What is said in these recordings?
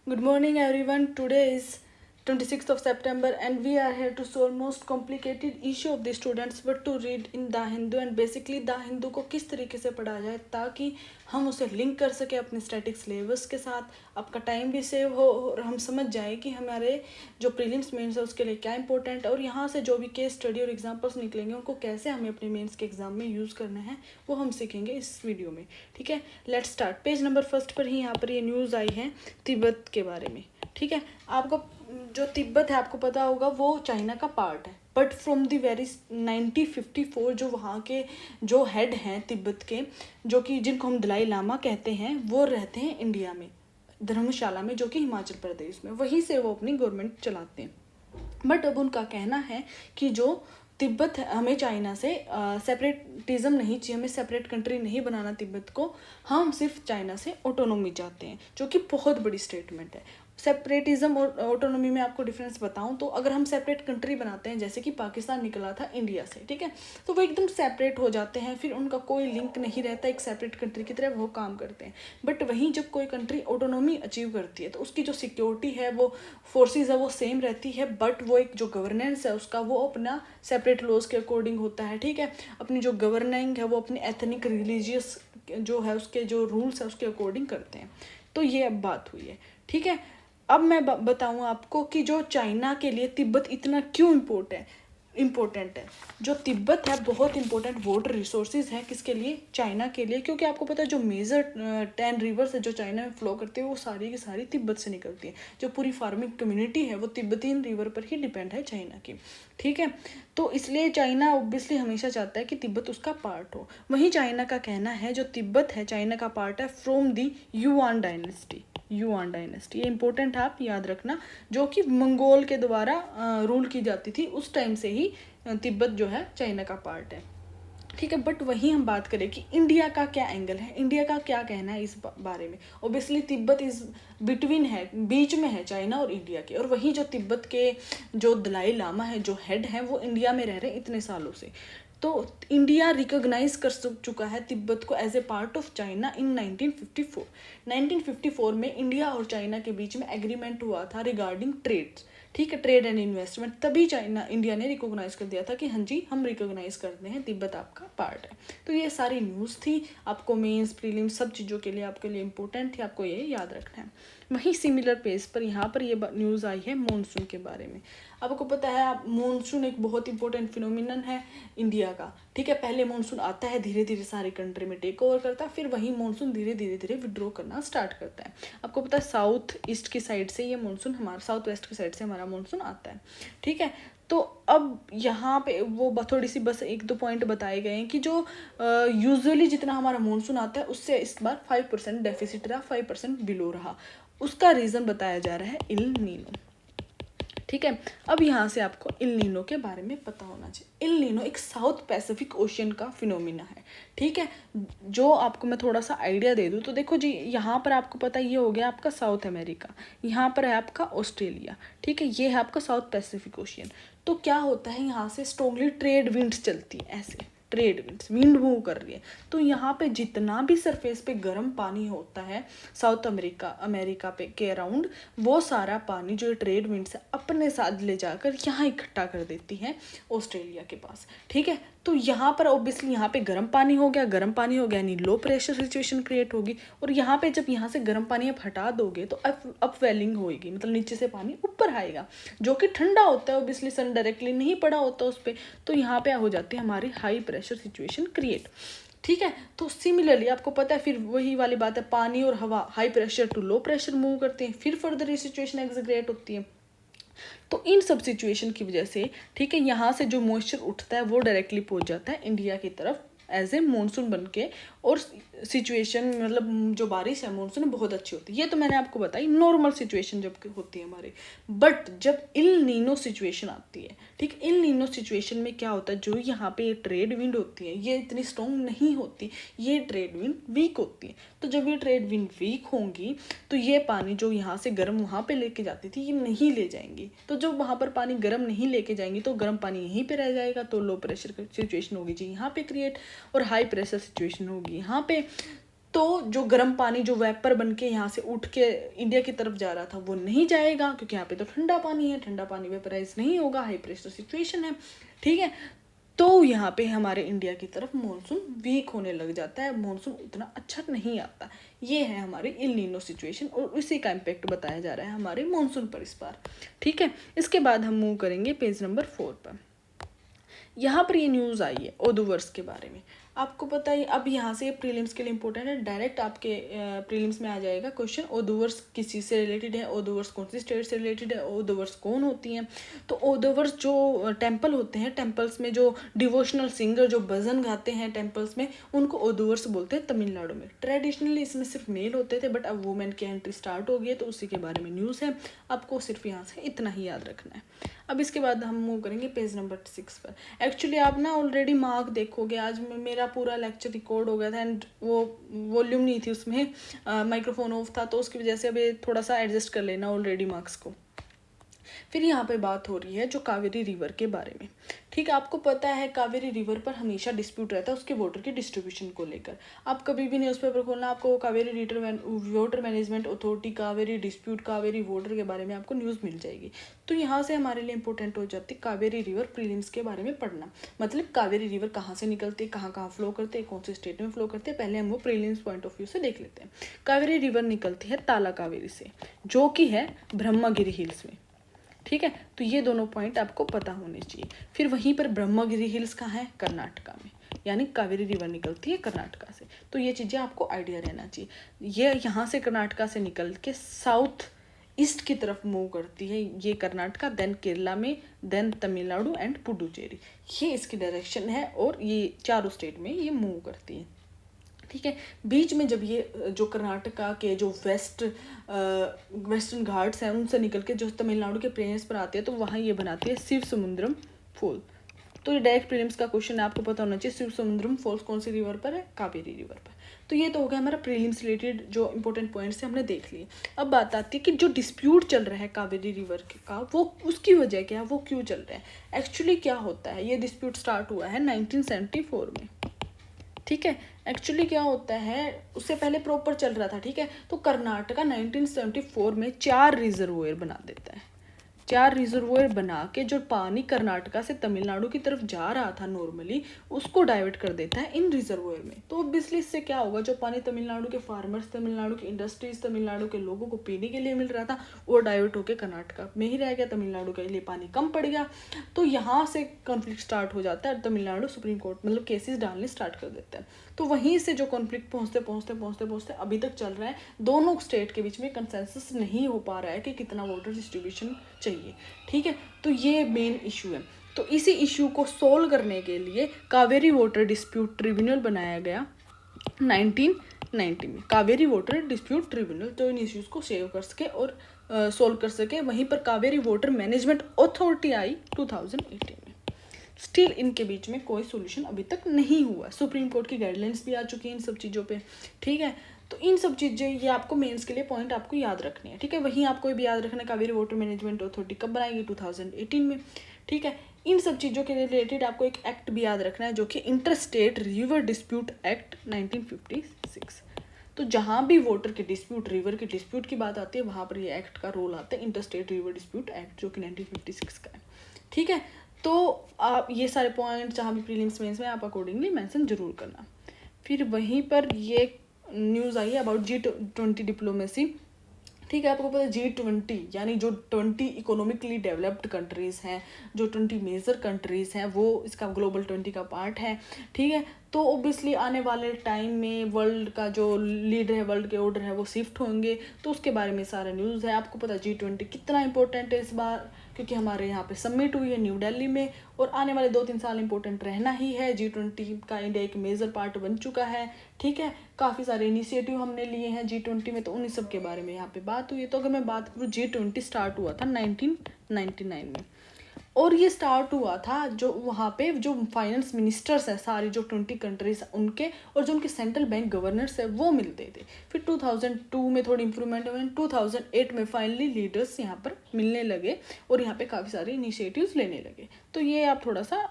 Good morning everyone. Today is 26th of September and we are here to solve most complicated issue of the students what to read in The Hindu and basically The Hindu को किस तरीके से पढ़ा जाए ताकि हम उसे link कर सके अपने स्टैटिक सिलेबस के साथ, आपका टाइम भी सेव हो और हम समझ जाएं कि हमारे जो प्रीलिम्स मेंस है उसके लिए क्या इंपॉर्टेंट है और यहाँ से जो भी केस स्टडी और एग्जांपल्स निकलेंगे उनको कैसे हमें अपने मेंस के एग्जाम में यूज़ करना है वो हम सीखेंगे इस वीडियो में। ठीक है, let's start. Page number first पर ही यहाँ पर ये न्यूज़ आई है तिब्बत के बारे में। ठीक है, आपको जो तिब्बत है आपको पता होगा वो चाइना का पार्ट है, बट फ्रॉम द वेरी 1954 जो वहाँ के जो हेड हैं तिब्बत के, जो कि जिनको हम दलाई लामा कहते हैं, वो रहते हैं इंडिया में, धर्मशाला में, जो कि हिमाचल प्रदेश में, वहीं से वो अपनी गवर्नमेंट चलाते हैं। बट अब उनका कहना है कि जो तिब्बत है हमें चाइना से सेपरेटिज्म नहीं चाहिए, हमें सेपरेट कंट्री नहीं बनाना तिब्बत को, हम सिर्फ चाइना से ऑटोनॉमी चाहते हैं, जो कि बहुत बड़ी स्टेटमेंट है। सेपरेटिज्म और ऑटोनॉमी में आपको डिफरेंस बताऊं तो अगर हम सेपरेट कंट्री बनाते हैं, जैसे कि पाकिस्तान निकला था इंडिया से, ठीक है, तो वो एकदम सेपरेट हो जाते हैं, फिर उनका कोई लिंक नहीं रहता, एक सेपरेट कंट्री की तरह वो काम करते हैं। बट वहीं जब कोई कंट्री ऑटोनॉमी अचीव करती है तो उसकी जो सिक्योरिटी है, वो फोर्सेस है, वो सेम रहती है, बट वो एक जो गवर्नेंस है उसका वो अपना सेपरेट लॉज के अकॉर्डिंग होता है। ठीक है, अपनी जो गवर्निंग है वो अपनी एथनिक रिलीजियस जो है उसके जो रूल्स है उसके अकॉर्डिंग करते हैं। तो ये अब बात हुई है। ठीक है, अब मैं बताऊँ आपको कि जो चाइना के लिए तिब्बत इतना क्यों इम्पोर्टेंट है। जो तिब्बत है बहुत इंपॉर्टेंट वाटर रिसोर्सेज है, किसके लिए? चाइना के लिए, क्योंकि आपको पता है जो मेजर 10 रिवर्स है जो चाइना में फ्लो करती है वो सारी की सारी तिब्बत से निकलती है। जो पूरी फार्मिंग कम्युनिटी है वो तिब्बतीन रिवर पर ही डिपेंड है चाइना की। ठीक है, तो इसलिए चाइना ऑब्वियसली हमेशा चाहता है कि तिब्बत उसका पार्ट हो। वहीं चाइना का कहना है जो तिब्बत है चाइना का पार्ट है from the yuan dynasty. Yuan dynasty, ये इंपॉर्टेंट है, आप याद रखना, जो कि मंगोल के द्वारा रूल की जाती थी, उस टाइम से ही तिब्बत जो है चाइना का पार्ट है। ठीक है, बट वहीं हम बात करें कि इंडिया का क्या एंगल है, इंडिया का क्या कहना है इस बारे में। ओबियसली तिब्बत इस बिटवीन है, बीच में है चाइना और इंडिया के, और वहीं जो तिब्बत के जो दलाई लामा है, जो हेड हैं, वो इंडिया में रह रहे हैं इतने सालों से। तो इंडिया रिकॉग्नाइज कर चुका है तिब्बत को as a part of China in 1954। 1954 में इंडिया और चाइना के बीच में एग्रीमेंट हुआ था रिगार्डिंग ट्रेड। ठीक है, ट्रेड एंड इन्वेस्टमेंट, तभी इंडिया ने रिकॉग्नाइज कर दिया था कि हाँ जी हम रिकॉग्नाइज करते हैं तिब्बत आपका पार्ट है। तो ये सारी न्यूज़ थी, आपको मेंस प्रीलिम सब चीज़ों के लिए आपके लिए इंपॉर्टेंट थी, आपको ये याद रखना है। वहीं सिमिलर पेज पर यहाँ पर ये न्यूज़ आई है मॉनसून के बारे में। आपको पता है आप मॉनसून एक बहुत इंपॉर्टेंट फिनोमिनन है इंडिया का। ठीक है, पहले मॉनसून आता है, धीरे धीरे सारी कंट्री में टेक ओवर करता है, फिर वही मॉनसून धीरे धीरे विड्रॉ करना स्टार्ट करता है। आपको पता है साउथ ईस्ट की साइड से ये मॉनसून, हमारा साउथ वेस्ट की साइड से हमारा मॉनसून आता है। ठीक है, तो अब यहाँ पे वो थोड़ी सी बस 1-2 पॉइंट बताए गए हैं कि जो यूजुअली जितना हमारा मॉनसून आता है उससे इस बार 5% डेफिसिट रहा, 5% बिलो रहा। उसका रीज़न बताया जा रहा है इल नीनो। ठीक है, अब यहाँ से आपको इल नीनो के बारे में पता होना चाहिए। इल नीनो एक साउथ पैसिफिक ओशियन का फिनोमिना है। ठीक है, जो आपको मैं थोड़ा सा आइडिया दे दूँ तो देखो जी, यहाँ पर आपको पता ये हो गया आपका साउथ अमेरिका, यहाँ पर है आपका ऑस्ट्रेलिया। ठीक है, ये है आपका साउथ पैसिफिक ओशियन। तो क्या होता है, यहाँ से स्ट्रॉन्गली ट्रेड विंड्स चलती है, ऐसे ट्रेड विंड्स, विंड मूव कर रही है, तो यहाँ पे जितना भी सरफेस पे गर्म पानी होता है साउथ अमेरिका पे के अराउंड, वो सारा पानी जो ट्रेड विंड्स है अपने साथ ले जाकर यहाँ इकट्ठा कर देती है ऑस्ट्रेलिया के पास। ठीक है, तो यहाँ पर ऑब्वियसली यहाँ पे गर्म पानी हो गया यानी लो प्रेशर सिचुएशन क्रिएट होगी, और यहाँ पे जब यहाँ से गर्म पानी आप हटा दोगे तो अप वेलिंग होगी, मतलब नीचे से पानी ऊपर आएगा, जो कि ठंडा होता है, ऑब्वियसली सन डायरेक्टली नहीं पड़ा होता उस पर, तो यहाँ पे हो जाती है हमारी हाई प्रेशर सिचुएशन क्रिएट। ठीक है, तो सिमिलरली आपको पता है फिर वही वाली बात है, पानी और हवा high pressure to low pressure move करते हैं, फिर फर्दर ये सिचुएशन एग्जीक्यूट होती है। तो इन सब सिचुएशन की वजह से, ठीक है, यहाँ से जो मॉइस्चर उठता है वो डायरेक्टली पहुँच जाता है इंडिया की तरफ एज ए मानसून बन के, और सिचुएशन मतलब जो बारिश है मानसून बहुत अच्छी होती है। ये तो मैंने आपको बताई नॉर्मल सिचुएशन जब होती है हमारी। बट जब इल नीनो सिचुएशन आती है, ठीक, इल नीनो सिचुएशन में क्या होता है, जो यहाँ पे ट्रेड विंड होती है ये इतनी स्ट्रॉन्ग नहीं होती, ये ट्रेड विंड वीक होती है। तो जब ये ट्रेड विंड वीक होंगी तो ये पानी जो यहाँ से गर्म वहाँ पे लेके जाती थी ये नहीं ले जाएंगी, तो जब वहाँ पर पानी गर्म नहीं लेके जाएंगी तो गर्म पानी यहीं पे रह जाएगा, तो लो प्रेशर सिचुएशन होगी जी यहाँ पे क्रिएट, और हाई प्रेशर सिचुएशन होगी यहाँ पे। तो जो गर्म पानी जो वेपर बन के यहाँ से उठ के इंडिया की तरफ जा रहा था वो नहीं जाएगा, क्योंकि यहाँ पे तो ठंडा पानी है, ठंडा पानी वेपराइज नहीं होगा, हाई प्रेशर सिचुएशन है, ठीक है। तो यहाँ पे हमारे इंडिया की तरफ मानसून वीक होने लग जाता है, मानसून उतना अच्छा नहीं आता। ये है हमारी इल नीनो सिचुएशन और उसी का इम्पैक्ट बताया जा रहा है हमारे मानसून पर इस बार, ठीक है। इसके बाद हम मूव करेंगे पेज नंबर 4 पर। यहाँ पर ये न्यूज़ आई है ओडोवर्स के बारे में। आपको पता है अब यहाँ से प्रीलिम्स के लिए इंपॉर्टेंट है, डायरेक्ट आपके प्रीलिम्स में आ जाएगा क्वेश्चन, ओडोवर्स किस चीज़ से रिलेटेड है, ओडोवर्स कौन सी स्टेट से रिलेटेड है, ओडोवर्स कौन होती हैं। तो ओडोवर्स जो टेम्पल होते हैं, टेम्पल्स में जो डिवोशनल सिंगर जो भजन गाते हैं टेम्पल्स में, उनको ओडोवर्स बोलते हैं तमिलनाडु में। ट्रेडिशनली इसमें सिर्फ मेल होते थे, बट अब वुमेन की एंट्री स्टार्ट हो गई है, तो उसी के बारे में न्यूज़ है, आपको सिर्फ यहाँ से इतना ही याद रखना है। अब इसके बाद हम मूव करेंगे पेज नंबर 6 पर। एक्चुअली आप ना ऑलरेडी मार्क देखोगे, आज मेरा पूरा लेक्चर रिकॉर्ड हो गया था एंड वो वॉल्यूम नहीं थी उसमें, माइक्रोफोन ऑफ था, तो उसकी वजह से अभी थोड़ा सा एडजस्ट कर लेना ऑलरेडी मार्क्स को। फिर यहाँ पे बात हो रही है जो कावेरी रिवर के बारे में, ठीक है। आपको पता है कावेरी रिवर पर हमेशा डिस्प्यूट रहता है उसके वाटर की डिस्ट्रीब्यूशन को लेकर। आप कभी भी न्यूज़पेपर खोलना, आपको Kaveri water management authority, Kaveri dispute, Kaveri water के बारे में आपको न्यूज़ मिल जाएगी। तो यहाँ से हमारे लिए इंपॉर्टेंट हो जाती है कावेरी रिवर प्रीलिम्स के बारे में पढ़ना, मतलब कावेरी रिवर कहाँ से निकलती है, कहाँ कहाँ फ्लो करते हैं, कौन से स्टेट में फ्लो करते हैं, पहले हम वो प्रीलिम्स पॉइंट ऑफ व्यू से देख लेते हैं। कावेरी रिवर निकलती है ताला कावेरी से, जो कि है ब्रह्मगिरी हिल्स में, ठीक है। तो ये दोनों पॉइंट आपको पता होने चाहिए। फिर वहीं पर ब्रह्मगिरी हिल्स कहाँ है, कर्नाटका में, यानी कावेरी रिवर निकलती है कर्नाटका से। तो ये चीज़ें आपको आइडिया रहना चाहिए। ये यहाँ से कर्नाटका से निकल के साउथ ईस्ट की तरफ मूव करती है, ये कर्नाटका, देन केरला में, देन तमिलनाडु एंड पुडुचेरी, ये इसकी डायरेक्शन है और ये चारों स्टेट में ये मूव करती है, ठीक है। बीच में जब ये जो कर्नाटका के जो वेस्टर्न घाट्स हैं उनसे निकल के जो तमिलनाडु के प्लेन्स पर आते हैं, तो वहाँ ये बनाती है शिव समुद्रम फॉल। तो ये डायरेक्ट प्रीलिम्स का क्वेश्चन है, आपको पता होना चाहिए शिव समुद्रम फॉल्स कौन सी रिवर पर है, कावेरी रिवर पर। तो ये तो हो गया हमारा प्रीलिम्स रिलेटेड जो इंपॉर्टेंट पॉइंट्स है हमने देख लिए। अब बात आती है कि जो डिस्प्यूट चल रहा है कावेरी रिवर का, वो उसकी वजह क्या है, वो क्यों चल रहा है। एक्चुअली क्या होता है, ये डिस्प्यूट स्टार्ट हुआ है 1974 में, ठीक है। एक्चुअली क्या होता है, उससे पहले प्रॉपर चल रहा था, ठीक है। तो कर्नाटका 1974 में 4 रिजर्वोयर बना देता है, 4 रिजर्वोयर बना के जो पानी कर्नाटका से तमिलनाडु की तरफ जा रहा था नॉर्मली, उसको डाइवर्ट कर देता है इन रिजर्वोयर में। तो ऑब्वियसली इससे क्या होगा, जो पानी तमिलनाडु के फार्मर्स, तमिलनाडु की इंडस्ट्रीज, तमिलनाडु के लोगों को पीने के लिए मिल रहा था, वो डाइवर्ट होकर कर्नाटका में ही रह गया, तमिलनाडु के लिए पानी कम पड़ गया। तो यहाँ से कॉन्फ्लिक्ट स्टार्ट हो जाता है, तमिलनाडु सुप्रीम कोर्ट मतलब केसेस डालने स्टार्ट कर देता है। तो वहीं से जो कॉन्फ्लिक्ट पहुँचते अभी तक चल रहा है, दोनों स्टेट के बीच में कंसेंसस नहीं हो पा रहा है कि कितना वाटर डिस्ट्रीब्यूशन चाहिए, ठीक है। तो ये मेन इशू है। तो इसी इशू को सोल्व करने के लिए कावेरी वाटर डिस्प्यूट ट्रिब्यूनल बनाया गया 1990 में, कावेरी वाटर डिस्प्यूट ट्रिब्यूनल, जो इन इश्यूज़ को सेव कर सके और सोल्व कर सके। वहीं पर कावेरी वाटर मैनेजमेंट अथॉरिटी आई 2018 में। स्टिल इनके बीच में कोई सोल्यूशन अभी तक नहीं हुआ। सुप्रीम कोर्ट की गाइडलाइंस भी आ चुकी हैं इन सब चीज़ों पे, ठीक है। तो इन सब चीज़ें ये आपको मेंस के लिए पॉइंट आपको याद रखनी है, ठीक है। वहीं आपको भी याद रखना है कावेरी वाटर मैनेजमेंट अथॉरिटी कब बनाएगी, 2018 में, ठीक है। इन सब चीज़ों के रिलेटेड आपको एक एक्ट भी याद रखना है, जो कि inter state river dispute act 1956। तो जहाँ भी वाटर के डिस्प्यूट, रिवर के डिस्प्यूट की बात आती है, वहाँ पर ये एक्ट का रोल आता है, inter state river dispute act, जो कि 1956 का है, ठीक है। तो आप ये सारे पॉइंट जहाँ भी प्रीलिम्स मेंस में आप अकॉर्डिंगली मेंशन जरूर करना। फिर वहीं पर ये न्यूज़ आई है अबाउट G20 डिप्लोमेसी, ठीक है। आपको पता है G20 यानी जो 20 इकोनॉमिकली डेवलप्ड कंट्रीज़ हैं, जो 20 मेजर कंट्रीज़ हैं, वो इसका ग्लोबल 20 का पार्ट है, ठीक है। तो ऑब्वियसली आने वाले टाइम में वर्ल्ड का जो लीडर है, वर्ल्ड के ऑर्डर है, वो शिफ्ट होंगे, तो उसके बारे में सारा न्यूज़ है। आपको पता है G20 कितना इंपॉर्टेंट है इस बार, क्योंकि हमारे यहाँ पे समिट हुई है न्यू दिल्ली में, और आने वाले 2-3 साल इंपॉर्टेंट रहना ही है। G20 का इंडिया एक मेजर पार्ट बन चुका है, ठीक है। काफ़ी सारे इनिशिएटिव हमने लिए हैं G20 में, तो उन्हीं सब के बारे में यहाँ पे बात हुई है। तो अगर मैं बात करूँ, G20 स्टार्ट हुआ था 1999 में, और ये स्टार्ट हुआ था जो वहाँ पे जो फाइनेंस मिनिस्टर्स हैं सारी जो 20 कंट्रीज उनके, और जो उनके सेंट्रल बैंक गवर्नर्स है वो मिलते थे। फिर 2002 में थोड़ी इंप्रूवमेंट हुई, 2008 में फाइनली लीडर्स यहाँ पर मिलने लगे और यहाँ पे काफ़ी सारे इनिशिएटिव्स लेने लगे। तो ये आप थोड़ा सा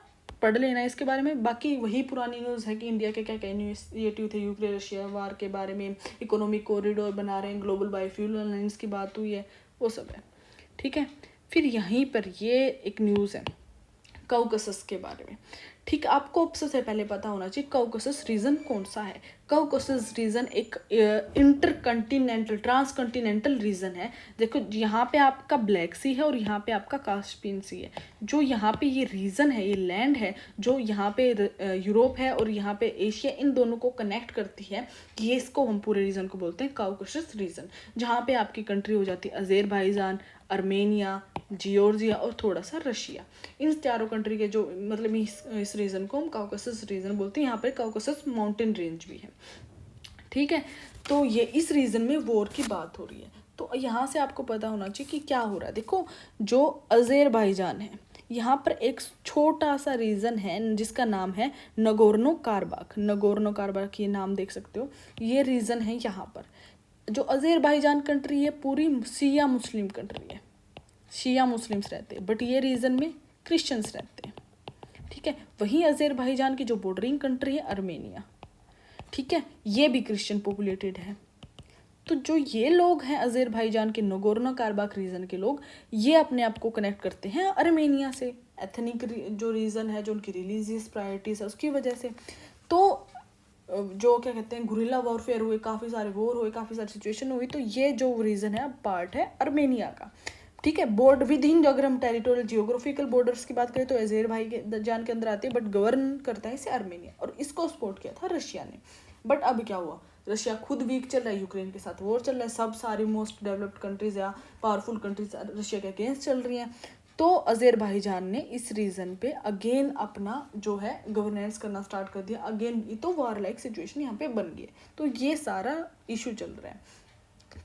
पढ़ लेना इसके बारे में। बाकी वही पुरानी न्यूज़ है कि इंडिया के क्या क्या इनिशिएटिव थे यूक्रेन रशिया वार के बारे में, इकोनॉमिक कॉरिडोर बना रहे हैं, ग्लोबल बायोफ्यूल अलायंस की बात हुई है, वो सब है, ठीक है। फिर यहीं पर ये एक न्यूज़ है काउकासस के बारे में, ठीक। आपको सबसे पहले पता होना चाहिए काउकासस रीजन कौन सा है। काउकासस रीजन एक इंटरकंटिनेंटल ट्रांसकंटिनेंटल रीजन है। देखो यहाँ पे आपका ब्लैक सी है और यहाँ पे आपका कास्पियन सी है। जो यहाँ पे ये रीजन है, ये लैंड है जो यहाँ पे यूरोप है और यहाँ पे एशिया, इन दोनों को कनेक्ट करती है, ये इसको हम पूरे रीजन को बोलते हैं काउकासस रीजन। जहाँ पे आपकी कंट्री हो जाती है अज़रबैजान, आर्मेनिया, जियोर्जिया और थोड़ा सा रशिया। इन चारों कंट्री के जो मतलब इस रीजन को हम काउकासस रीजन बोलते हैं। यहाँ पर काउकासस माउंटेन रेंज भी है, ठीक है। तो ये इस रीजन में वॉर की बात हो रही है। तो यहाँ से आपको पता होना चाहिए कि क्या हो रहा है। देखो जो अज़रबैजान है, यहाँ पर एक छोटा सा रीजन है जिसका नाम है नगोर्नो कारबाख। नगोर्नो कारबाख ये नाम देख सकते हो, ये रीजन है। यहाँ पर जो अज़रबैजान कंट्री है पूरी शिया मुस्लिम कंट्री है, शिया मुस्लिम्स रहते हैं, बट ये रीजन में क्रिश्चियंस रहते हैं, ठीक है। वहीं अज़रबैजान की जो बॉर्डरिंग कंट्री है आर्मेनिया, ठीक है, ये भी क्रिश्चियन पॉपुलेटेड है। तो जो ये लोग हैं अज़रबैजान के नगोर्नो कारबाख रीजन के लोग, ये अपने आप को कनेक्ट करते हैं आर्मेनिया से, एथनिक जो रीजन है, जो उनकी रिलीजियस प्रायोरिटीज है उसकी वजह से। तो जो क्या कहते हैं गुरिल्ला वॉरफेयर हुए, काफ़ी सारे वॉर हुए, काफ़ी सारी सिचुएशन हुई, तो ये जो रीजन है अब पार्ट है आर्मेनिया का, ठीक है। बोर्ड विद इन अगर हम टेरिटोरियल जियोग्राफिकल बॉर्डर्स की बात करें तो अज़रबैजान के अंदर आती है, बट गवर्न करता है इसे आर्मेनिया, और इसको सपोर्ट किया था रशिया ने। बट अब क्या हुआ, रशिया खुद वीक चल रहा है, यूक्रेन के साथ वॉर चल रहा है, सब सारी मोस्ट डेवलप्ड कंट्रीज या पावरफुल कंट्रीज रशिया के अगेंस्ट चल रही हैं। तो अज़रबैजान ने इस रीजन पे अगेन अपना जो है गवर्नेंस करना स्टार्ट कर दिया, अगेन तो वॉर लाइक सिचुएशन यहाँ पे बन गई। तो ये सारा इशू चल रहा है।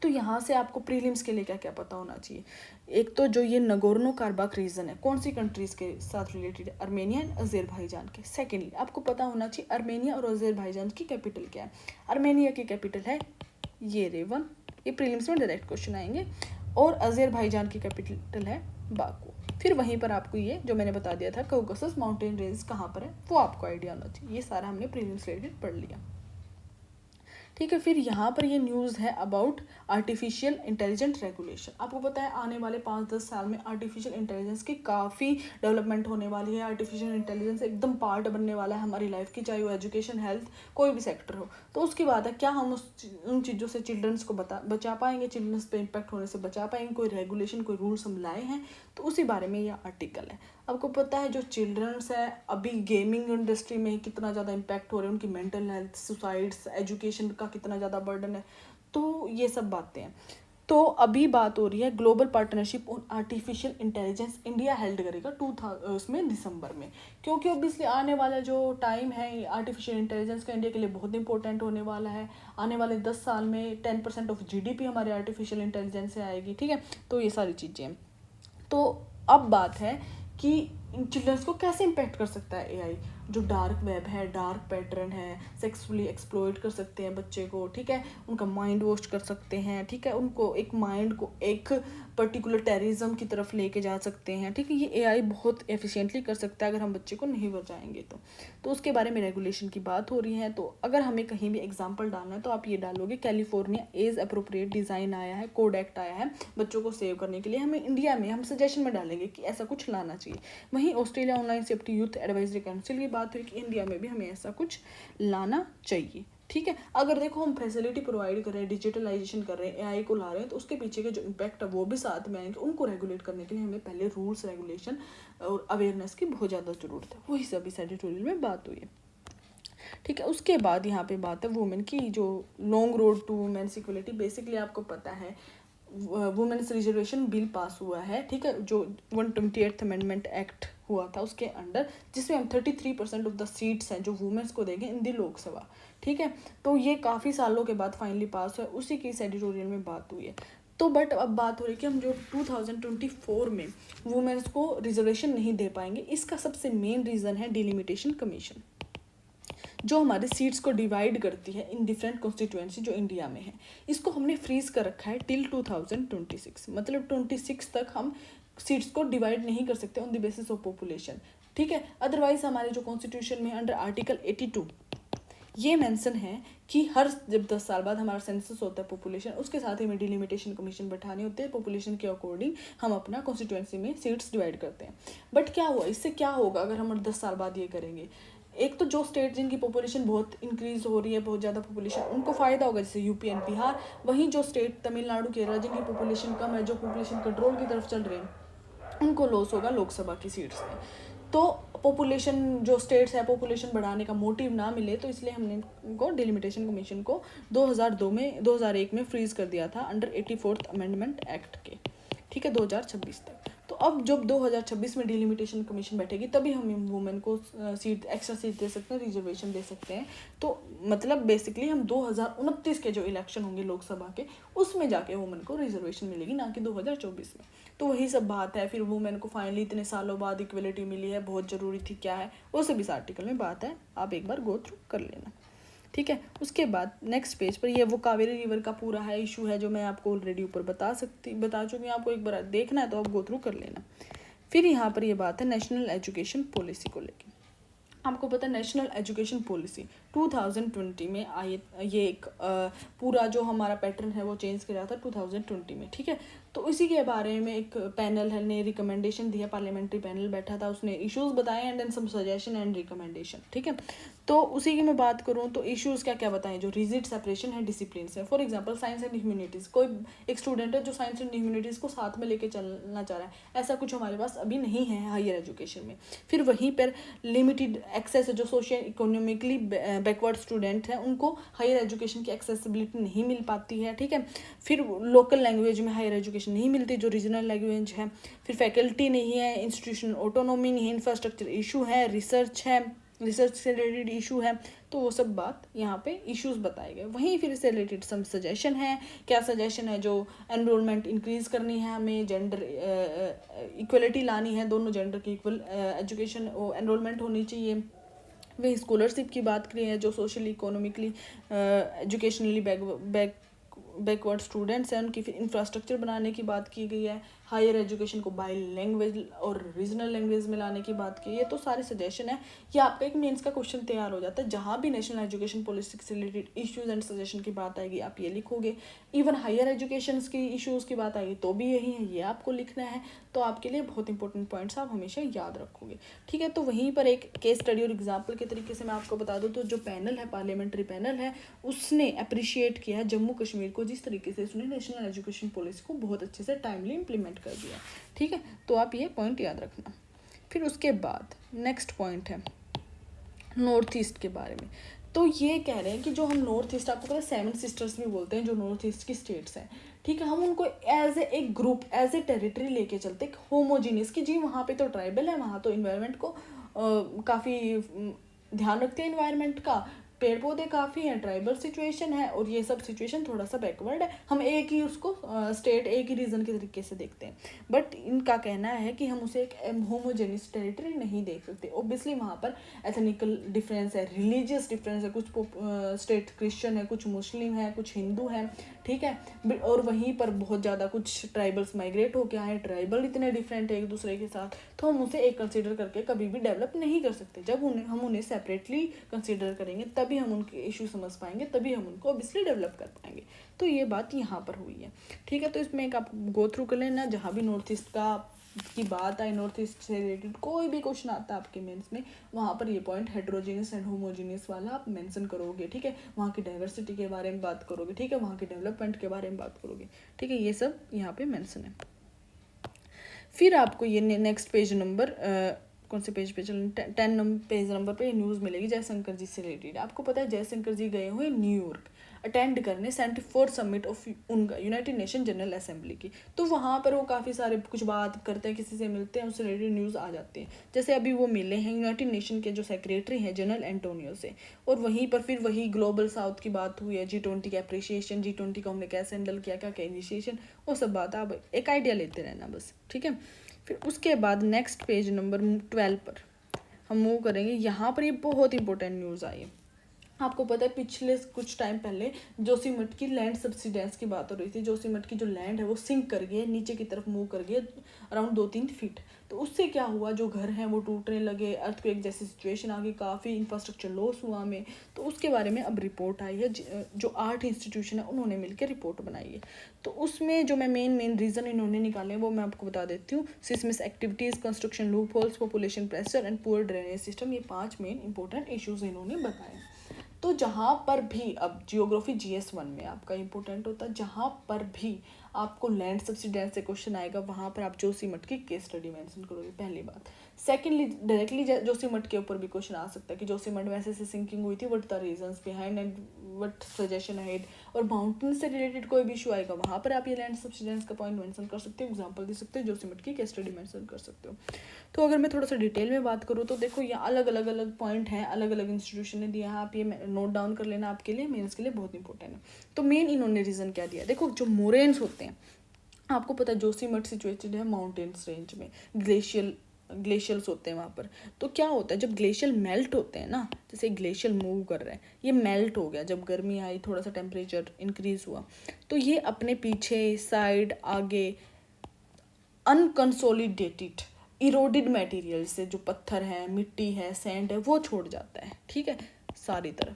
तो यहाँ से आपको प्रीलिम्स के लिए क्या क्या पता होना चाहिए। एक तो जो ये नगोर्नो कारबाख रीजन है कौन सी कंट्रीज के साथ रिलेटेड है, आर्मेनिया एंड अज़रबैजान के। सेकेंडली आपको पता होना चाहिए आर्मेनिया और अज़रबैजान की कैपिटल क्या है। आर्मेनिया की कैपिटल है येरेवन, ये प्रीलिम्स में डायरेक्ट क्वेश्चन आएंगे, और अज़रबैजान की कैपिटल है बाकू। फिर वहीं पर आपको ये जो मैंने बता दिया था काउकासस माउंटेन रेंज कहाँ पर है वो आपको आइडिया होना चाहिए। ये सारा हमने प्रीलिम्स रिलेटेड पढ़ लिया, ठीक है। फिर यहाँ पर ये न्यूज़ है अबाउट आर्टिफिशियल इंटेलिजेंट रेगुलेशन। आपको पता है आने वाले 5-10 साल में आर्टिफिशियल इंटेलिजेंस की काफ़ी डेवलपमेंट होने वाली है। आर्टिफिशियल इंटेलिजेंस एकदम पार्ट बनने वाला है हमारी लाइफ की, चाहे वो एजुकेशन, हेल्थ, कोई भी सेक्टर हो। तो उसकी बात है क्या हम उन चीज़ों से चिल्ड्रंस को बचा पाएंगे, चिल्ड्रंस पे इम्पैक्ट होने से बचा पाएंगे, कोई रेगुलेशन, कोई रूल्स हम लाए हैं, तो उसी बारे में यह आर्टिकल है। आपको पता है जो चिल्ड्रंस है अभी गेमिंग इंडस्ट्री में कितना ज़्यादा इम्पैक्ट हो रहे हैं, उनकी मेंटल हेल्थ, सुसाइड्स, एजुकेशन का कितना ज़्यादा बर्डन है, तो ये सब बातें हैं। तो अभी बात हो रही है global partnership on artificial intelligence, India held करेगा उसमें दिसंबर में, क्योंकि ऑब्वियसली आने वाला जो टाइम है आर्टिफिशियल इंटेलिजेंस का इंडिया के लिए बहुत इंपॉर्टेंट होने वाला है। आने वाले 10 साल में 10% ऑफ GDP हमारे आर्टिफिशियल इंटेलिजेंस से आएगी, ठीक है। तो ये सारी चीज़ें हैं। तो अब बात है कि इन चिल्ड्रंस को कैसे इम्पैक्ट कर सकता है AI। जो डार्क वेब है, डार्क पैटर्न है, सेक्सुअली एक्सप्लॉइट कर सकते हैं बच्चे को, ठीक है, उनका माइंड वॉश कर सकते हैं, ठीक है, उनको एक माइंड को एक पर्टिकुलर टेररिज्म की तरफ लेके जा सकते हैं, ठीक है। ये AI बहुत एफिशिएंटली कर सकता है अगर हम बच्चे को नहीं बचाएंगे तो उसके बारे में रेगुलेशन की बात हो रही है। तो अगर हमें कहीं भी एग्जाम्पल डालना है तो आप ये डालोगे कैलिफोर्निया एज अप्रोप्रिएट डिज़ाइन आया है, कोड एक्ट आया है बच्चों को सेव करने के लिए। हमें इंडिया में हम सजेशन में डालेंगे कि ऐसा कुछ लाना चाहिए। वहीं Australia online safety youth advisory council की बात हुई कि इंडिया में भी हमें ऐसा कुछ लाना चाहिए, ठीक है। अगर देखो हम फैसिलिटी प्रोवाइड कर रहे हैं, डिजिटलाइजेशन कर रहे हैं, AI को ला रहे हैं, तो उसके पीछे के जो इम्पैक्ट है वो भी साथ में आएंगे। उनको रेगुलेट करने के लिए हमें पहले रूल्स, रेगुलेशन और अवेयरनेस की बहुत ज़्यादा ज़रूरत है। वही सभी एडिटोरियल में बात हुई है, ठीक है। उसके बाद यहाँ पे बात है वुमेन की, जो long road to women's equality. Basically आपको पता है वुमेन्स रिजर्वेशन बिल पास हुआ है, ठीक है, जो 128th अमेंडमेंट एक्ट हुआ था उसके अंडर, जिसमें हम 33% ऑफ द सीट्स हैं जो वुमेन्स को देंगे इन दी लोकसभा, ठीक है। तो ये काफ़ी सालों के बाद फाइनली पास हुआ, उसी की इस एडिटोरियल में बात हुई है। तो बट अब बात हो रही है कि हम जो 2024 में वुमेन्स को रिजर्वेशन नहीं दे पाएंगे, इसका सबसे मेन रीज़न है डिलिमिटेशन कमीशन, जो हमारे सीट्स को डिवाइड करती है इन डिफरेंट कॉन्स्टिट्यूएंसी जो इंडिया में है। इसको हमने फ्रीज कर रखा है टिल 2026, मतलब 26 तक हम सीट्स को डिवाइड नहीं कर सकते on the basis of population, ठीक है। अदरवाइज हमारे जो कॉन्स्टिट्यूशन में अंडर आर्टिकल 82 ये मेंशन है कि हर जब 10 साल बाद हमारा सेंसस होता है पॉपुलेशन, उसके साथ ही हमें डिलिमिटेशन कमीशन बैठानी होती है, पॉपुलेशन के अकॉर्डिंग हम अपना कॉन्स्टिट्यूएंसी में सीट्स डिवाइड करते हैं। बट क्या हुआ, इससे क्या होगा अगर हम 10 साल बाद ये करेंगे? एक तो जो स्टेट जिनकी पॉपुलेशन बहुत इंक्रीज हो रही है, बहुत ज़्यादा पॉपुलेशन, उनको फ़ायदा होगा, जैसे यूपी एंड बिहार। वहीं जो स्टेट तमिलनाडु केरला जिनकी पॉपुलेशन कम है, जो पॉपुलेशन कंट्रोल की तरफ चल रहे हैं, उनको लॉस होगा लोकसभा की सीट्स में। तो पॉपुलेशन जो स्टेट्स है पॉपुलेशन बढ़ाने का मोटिव ना मिले, तो इसलिए हमने उनको डिलिमिटेशन कमीशन को 2001 में फ्रीज कर दिया था अंडर 84th अमेंडमेंट एक्ट के, ठीक है, 2026 तक। तो अब जब 2026 में डिलिमिटेशन कमीशन बैठेगी तभी हम वुमेन को सीट, एक्स्ट्रा सीट दे सकते हैं, रिजर्वेशन दे सकते हैं। तो मतलब बेसिकली हम 2029 के जो इलेक्शन होंगे लोकसभा के, उसमें जाके वुमेन को रिजर्वेशन मिलेगी, ना कि 2024 में। तो वही सब बात है। फिर वुमेन को फाइनली इतने सालों बाद इक्वलिटी मिली है, बहुत ज़रूरी थी, क्या है वो सब इस आर्टिकल में बात है, आप एक बार गो थ्रू कर लेना, ठीक है। उसके बाद नेक्स्ट पेज पर ये वो कावेरी रिवर का पूरा है इशू है, जो मैं आपको ऑलरेडी ऊपर बता चुकी हूँ, आपको एक बार देखना है तो आप गो थ्रू कर लेना। फिर यहाँ पर ये बात है नेशनल एजुकेशन पॉलिसी को लेकर। आपको पता है नेशनल एजुकेशन पॉलिसी 2020 में आई, ये एक पूरा जो हमारा पैटर्न है वो चेंज किया था 2020 में, ठीक है। तो इसी के बारे में एक पैनल है ने रिकमेंडेशन दिया, पार्लियामेंट्री पैनल बैठा था, उसने इश्यूज बताए and then some suggestion and recommendation, ठीक है। तो उसी की मैं बात करूँ तो इश्यूज क्या क्या बताएं, जो रिजिड सेपरेशन है डिसिप्लिन से। For example science and humanities, कोई एक स्टूडेंट है जो साइंस एंड ह्यूमैनिटीज़ को साथ में लेके चलना चाह रहा है, ऐसा कुछ हमारे पास अभी नहीं है हायर एजुकेशन में। फिर वहीं पर लिमिटेड एक्सेस है, जो सोशल इकोनॉमिकली बैकवर्ड स्टूडेंट हैं उनको हायर एजुकेशन की एक्सेसिबिलिटी नहीं मिल पाती है, ठीक है। फिर लोकल लैंग्वेज में हायर एजुकेशन नहीं मिलती, जो रीजनल लैंग्वेज है। फिर फैकल्टी नहीं है, इंस्टीट्यूशनल ऑटोनॉमी नहीं है, इंफ्रास्ट्रक्चर इशू है, रिसर्च से रिलेटेड इशू है। तो वो सब बात यहाँ पे इश्यूज बताए गए। वहीं फिर इससे रिलेटेड सम सजेशन है, क्या सजेशन है, जो एनरोलमेंट इंक्रीज करनी है हमें, जेंडर इक्वलिटी लानी है, दोनों जेंडर की इक्वल एजुकेशन एनरोलमेंट होनी चाहिए। वही स्कॉलरशिप की बात करें, जो socially economically educationally backward students हैं उनकी फिर इंफ्रास्ट्रक्चर बनाने की बात की गई है। हायर एजुकेशन को बाई लैंग्वेज और रीजनल लैंग्वेज में लाने की बात की है। तो सारे सजेशन है, ये आपका एक मेंस का क्वेश्चन तैयार हो जाता है। जहाँ भी नेशनल एजुकेशन पॉलिसी से रिलेटेड इश्यूज एंड सजेशन की बात आएगी आप ये लिखोगे। इवन हायर एजुकेशन की इश्यूज़ की बात आएगी तो भी यही है, ये आपको लिखना है। तो आपके लिए बहुत इंपॉर्टेंट पॉइंट्स आप हमेशा याद रखोगे, ठीक है। तो वहीं पर एक केस स्टडी और एग्जाम्पल के तरीके से मैं आपको बता दूँ तो जो पैनल है, पार्लियामेंट्री पैनल है, उसने अप्रिशिएट किया है जम्मू कश्मीर को, जिस तरीके से उसने नेशनल एजुकेशन पॉलिसी को बहुत अच्छे से टाइमली इम्प्लीमेंट कर दिया, ठीक है। तो आप ये पॉइंट याद रखना। फिर उसके बाद नेक्स्ट पॉइंट है नॉर्थ ईस्ट के बारे में। तो ये कह रहे हैं कि जो हम नॉर्थ ईस्ट, आपको पता है 7 सिस्टर्स भी बोलते हैं जो नॉर्थ ईस्ट की स्टेट्स हैं, ठीक है, हम उनको as a group, as a territory लेके चलते हैं, होमोजीनियस की जी वहाँ पे तो ट्राइबल है, वहाँ तो इन्वायरमेंट को काफ़ी ध्यान रखते हैं इन्वायरमेंट का, पेड़ पौधे काफ़ी हैं, ट्राइबल सिचुएशन है और ये सब सिचुएशन थोड़ा सा बैकवर्ड है, हम एक ही उसको स्टेट, एक ही रीजन के तरीके से देखते हैं। बट इनका कहना है कि हम उसे एक होमोजेनियस टेरिटरी नहीं देख सकते। ओब्वियसली वहाँ पर एथनिकल डिफरेंस है, रिलीजियस डिफरेंस है, कुछ स्टेट क्रिश्चियन है, कुछ मुस्लिम है, कुछ हिंदू है, ठीक है। और वहीं पर बहुत ज़्यादा कुछ ट्राइबल्स माइग्रेट होके आए, ट्राइबल इतने डिफरेंट है एक दूसरे के साथ, तो हम उसे एक कंसिडर करके कभी भी डेवलप नहीं कर सकते। जब हम उन्हें सेपरेटली कंसिडर करेंगे तभी हम उनके इशू समझ पाएंगे, तभी हम उनको ऑब्वियसली डेवलप कर पाएंगे। तो ये बात यहाँ पर हुई है, ठीक है। तो इसमें एक आप गो थ्रू कर लेना, जहाँ भी नॉर्थ ईस्ट की बात आई, नॉर्थ ईस्ट से रिलेटेड कोई भी क्वेश्चन आता है आपके मेंस में, वहाँ पर ये पॉइंट हेट्रोजीनियस एंड होमोजीनियस वाला आप मेंशन करोगे, ठीक है। वहाँ की डाइवर्सिटी के बारे में बात करोगे, ठीक है, वहाँ के डेवलपमेंट के बारे में बात करोगे, ठीक है। ये सब यहाँ पे मेंशन है। फिर आपको ये नेक्स्ट पेज नंबर कौन से पेज पे चलना, 10 पेज नंबर पे न्यूज़ मिलेगी जयशंकर जी से रिलेटेड। आपको पता है जयशंकर जी गए हुए न्यूयॉर्क अटेंड करने 74th समिट ऑफ उनका यूनाइटेड नेशन जनरल असेंबली की। तो वहाँ पर वो काफ़ी सारे कुछ बात करते हैं, किसी से मिलते हैं, उससे रिलेटेड न्यूज़ आ जाती है। जैसे अभी वो मिले हैं यूनाइटेड नेशन के जो सेक्रेटरी हैं जनरल एंटोनियो से, और वहीं पर फिर वही ग्लोबल साउथ की बात हुई है, G20 की अप्रिशिएशन, G20 को हमने कैसे हैंडल किया, क्या क्या इनिशिएशन, वो सब बात आप एक आइडिया लेते रहना बस, ठीक है। फिर उसके बाद नेक्स्ट पेज नंबर 12 पर हम मूव करेंगे। यहाँ पर ये बहुत इंपॉर्टेंट न्यूज़ आई है, आपको पता है पिछले कुछ टाइम पहले जोशीमठ की लैंड सब्सिडेंस की बात हो रही थी। जोशीमठ की जो लैंड है वो सिंक कर गई है, नीचे की तरफ मूव कर गई है अराउंड 2-3 फीट। तो उससे क्या हुआ, जो घर हैं वो टूटने लगे, अर्थक्वेक जैसी सिचुएशन आ गई, काफ़ी इंफ्रास्ट्रक्चर लॉस हुआ हमें। तो उसके बारे में अब रिपोर्ट आई है, जो 8 इंस्टीट्यूशन है उन्होंने मिलकर रिपोर्ट बनाई है। तो उसमें जो मैं मेन रीज़न इन्होंने निकाले हैं वो मैं आपको बता देती हूँ। Seismic activities, construction loop holes, population pressure and poor drainage system, ये 5 मेन इंपॉर्टेंट इश्यूज इन्होंने बताए। तो जहाँ पर भी अब जियोग्राफी GS1 में आपका इंपॉर्टेंट होता है, जहाँ पर भी आपको लैंड सब्सिडेंस से क्वेश्चन आएगा वहाँ पर आप जोशीमठ की केस स्टडी मेंशन करोगे, पहली बात। सेकेंडली डायरेक्टली जोशीमठ के ऊपर भी क्वेश्चन आ सकता है कि जोशीमठ में ऐसे सिंकिंग हुई थी, what the reasons behind and what suggestion ahead. और माउंटेन से रिलेटेड कोई भी इशू आएगा वहाँ पर आप ये लैंड सब्सिडेंस का पॉइंट मेंशन कर सकते हो, एग्जांपल दे सकते हो, जोशीमठ की केस स्टडी मेंशन कर सकते हो। तो अगर मैं थोड़ा सा डिटेल में बात करूँ तो देखो ये अलग अलग पॉइंट हैं, अलग अलग इंस्टीट्यूशन ने दिया है, आप ये नोट डाउन कर लेना, आपके लिए मेंस के लिए बहुत इंपॉर्टेंट है। तो मेन इन्होंने रीज़न क्या दिया, देखो जो मोरेन्स होते हैं, आपको पता है जोशीमठ सिचुएटेड है माउंटेन्स रेंज में, ग्लेशियल्स होते हैं वहाँ पर। तो क्या होता है जब ग्लेशियल मेल्ट होते हैं ना, जैसे ग्लेशियल मूव कर रहे हैं, ये मेल्ट हो गया, जब गर्मी आई थोड़ा सा टेम्परेचर इंक्रीज हुआ, तो ये अपने पीछे साइड आगे अनकंसोलिडेटेड इरोडेड मटेरियल से, जो पत्थर है, मिट्टी है, सैंड है, वो छोड़ जाता है, ठीक है, सारी तरफ।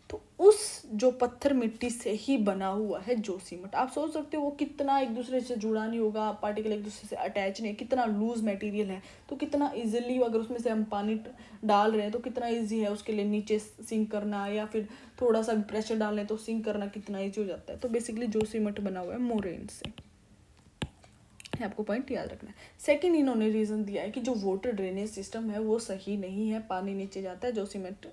तो उस जो पत्थर मिट्टी से ही बना हुआ है जोशीमठ। आप सोच सकते हो वो कितना एक दूसरे से जुड़ा नहीं होगा, पार्टिकल एक दूसरे से अटैच नहीं है, कितना लूज मटेरियल है, तो कितना इजीली अगर उसमें से हम पानी डाल रहे हैं तो कितना इजी है उसके लिए नीचे सिंक करना, या फिर थोड़ा सा प्रेशर डालें तो सिंक करना कितना ईजी हो जाता है। तो बेसिकली जोशीमठ बना हुआ है मोरेन से, आपको पॉइंट याद रखना है। सेकंड इन्होंने रीज़न दिया है कि जो वाटर ड्रेनेज सिस्टम है वो सही नहीं है, पानी नीचे जाता है, जोशीमठ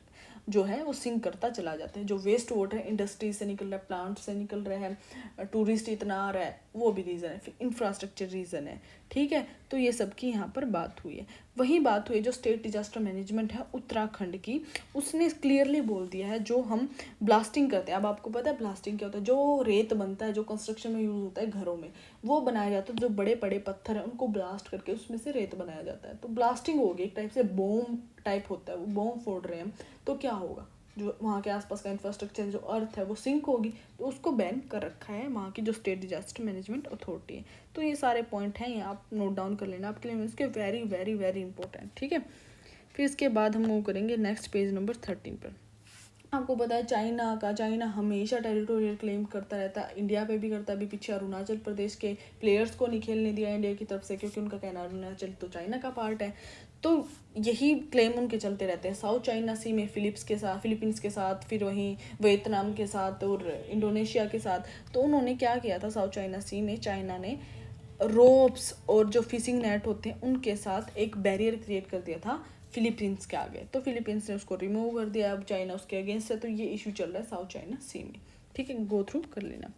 जो है वो सिंक करता चला जाता है, जो वेस्ट वाटर इंडस्ट्री से निकल रहा है, प्लांट से निकल रहा है, टूरिस्ट इतना आ रहा है, वो भी रीज़न है। फिर इंफ्रास्ट्रक्चर रीज़न है, ठीक है। तो ये सब की यहाँ पर बात हुई है। वही बात हुई जो स्टेट डिजास्टर मैनेजमेंट है उत्तराखंड की, उसने क्लियरली बोल दिया है जो हम ब्लास्टिंग करते हैं, अब आपको पता है ब्लास्टिंग क्या होता है, जो रेत बनता है, जो कंस्ट्रक्शन में यूज़ होता है घरों में, वो बनाया जाता है, जो बड़े बड़े पत्थर हैं उनको ब्लास्ट करके उसमें से रेत बनाया जाता है। तो ब्लास्टिंग होगी, एक टाइप से बॉम्ब टाइप होता है, वो बॉम्ब फोड़ रहे हैं, तो क्या होगा, जो वहाँ के आसपास का इंफ्रास्ट्रक्चर, जो अर्थ है वो सिंक होगी, तो उसको बैन कर रखा है वहाँ की जो स्टेट डिजास्टर मैनेजमेंट अथॉरिटी है। तो ये सारे पॉइंट हैं, ये आप नोट डाउन कर लेना, आपके लिए इसके वेरी वेरी वेरी इंपॉर्टेंट, ठीक है। फिर इसके बाद हम मूव करेंगे नेक्स्ट पेज नंबर 13 पर। आपको पता है चाइना हमेशा टेरिटोरियल क्लेम करता रहता है, इंडिया पे भी करता है। अभी पीछे अरुणाचल प्रदेश के प्लेयर्स को नहीं खेलने दिया इंडिया की तरफ से, क्योंकि उनका कहना अरुणाचल तो चाइना का पार्ट है। तो यही क्लेम उनके चलते रहते हैं। साउथ चाइना सी में फिलीपींस के साथ, फिर वहीं वियतनाम के साथ और इंडोनेशिया के साथ। तो उन्होंने क्या किया था, साउथ चाइना सी में चाइना ने रोप्स और जो फिशिंग नेट होते हैं उनके साथ एक बैरियर क्रिएट कर दिया था फिलीपींस के आगे। तो फिलीपींस ने उसको रिमूव कर दिया, अब चाइना उसके अगेंस्ट है। तो ये इशू चल रहा है साउथ चाइना सी में, ठीक है, गो थ्रू कर लेना,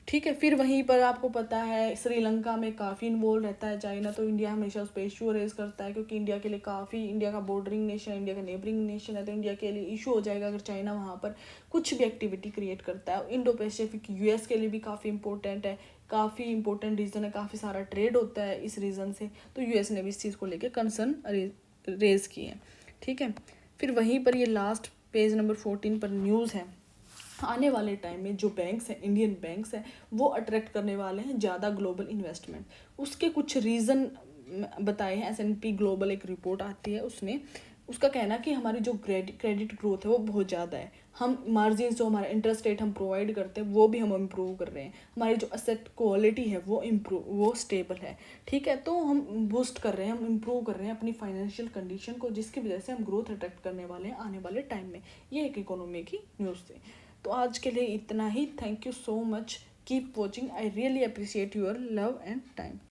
ठीक है। फिर वहीं पर आपको पता है श्रीलंका में काफ़ी इन्वॉल्व रहता है चाइना, तो इंडिया हमेशा उस पर इशू रेज करता है, क्योंकि इंडिया के लिए काफ़ी, इंडिया का बॉर्डरिंग नेशन, इंडिया का नेबरिंग नेशन है, तो इंडिया के लिए इशू हो जाएगा अगर चाइना वहाँ पर कुछ भी एक्टिविटी क्रिएट करता है। इंडो पैसिफिक US के लिए भी काफ़ी इंपॉर्टेंट है, काफ़ी इंपॉर्टेंट रीजन है, काफ़ी सारा ट्रेड होता है इस रीज़न से। तो US ने भी इस चीज़ को लेकर कंसर्न रेज किए हैं, ठीक है। फिर वहीं पर ये लास्ट पेज नंबर 14 पर न्यूज़ है, आने वाले टाइम में जो बैंक्स हैं, इंडियन बैंक्स हैं, वो अट्रैक्ट करने वाले हैं ज़्यादा ग्लोबल इन्वेस्टमेंट। उसके कुछ रीज़न बताए हैं, S&P ग्लोबल एक रिपोर्ट आती है, उसमें उसका कहना कि हमारी जो क्रेडिट ग्रोथ है वो बहुत ज़्यादा है, हम मार्जिन जो हमारा इंटरेस्ट रेट हम प्रोवाइड करते हैं वो भी हम इम्प्रूव कर रहे हैं, हमारी जो असेट क्वालिटी है वो स्टेबल है, ठीक है। तो हम बूस्ट कर रहे हैं, हम इम्प्रूव कर रहे हैं अपनी फाइनेंशियल कंडीशन को, जिसकी वजह से हम ग्रोथ अट्रैक्ट करने वाले हैं आने वाले टाइम में। ये एक इकोनॉमी की न्यूज़ थी। तो आज के लिए इतना ही। Thank you so much, keep watching, I really appreciate your love and time.